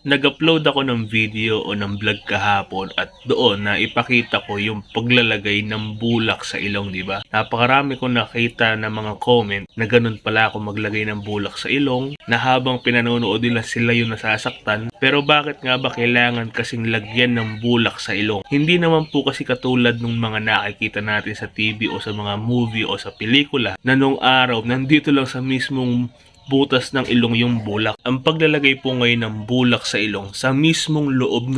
Nag-upload ako ng video o ng vlog kahapon at doon na ipakita ko yung paglalagay ng bulak sa ilong, di ba? Napakarami kong nakita na mga comment na ganun pala ako maglagay ng bulak sa ilong, na habang pinanonood nila sila yung nasasaktan. Pero bakit nga ba kailangan kasing lagyan ng bulak sa ilong? Hindi naman po kasi katulad ng mga nakikita natin sa TV o sa mga movie o sa pelikula na nung araw nandito lang sa mismong butas ng ilong yung bulak. Ang paglalagay po ngayon ng bulak sa ilong sa mismong loob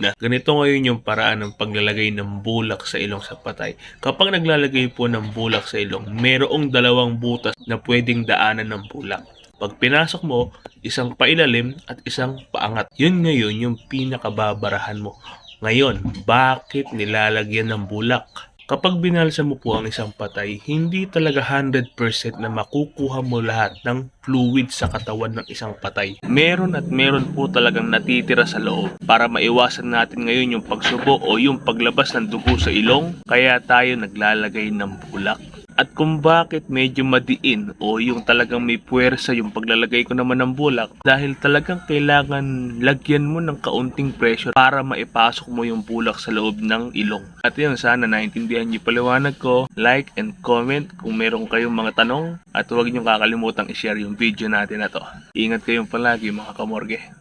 na. Ganito ngayon yung paraan ng paglalagay ng bulak sa ilong sa patay. Kapag naglalagay po ng bulak sa ilong, merong dalawang butas na pwedeng daanan ng bulak. Pag pinasok mo, isang pailalim at isang paangat. Yun ngayon yung pinakababarahan mo. Ngayon, bakit nilalagyan ng bulak? Kapag binalsa mo po ang isang patay, hindi talaga 100% na makukuha mo lahat ng fluid sa katawan ng isang patay. Meron at meron po talagang natitira sa loob. Para maiwasan natin ngayon yung pagsubo o yung paglabas ng dugo sa ilong, kaya tayo naglalagay ng bulak. At kung bakit medyo madiin o yung talagang may puwersa yung paglalagay ko naman ng bulak, dahil talagang kailangan lagyan mo ng kaunting pressure para maipasok mo yung bulak sa loob ng ilong. At yun, sana naintindihan niyo paliwanag ko. Like and comment kung meron kayong mga tanong at huwag niyo kakalimutang i-share yung video natin na to. Ingat kayong palagi mga kamorge.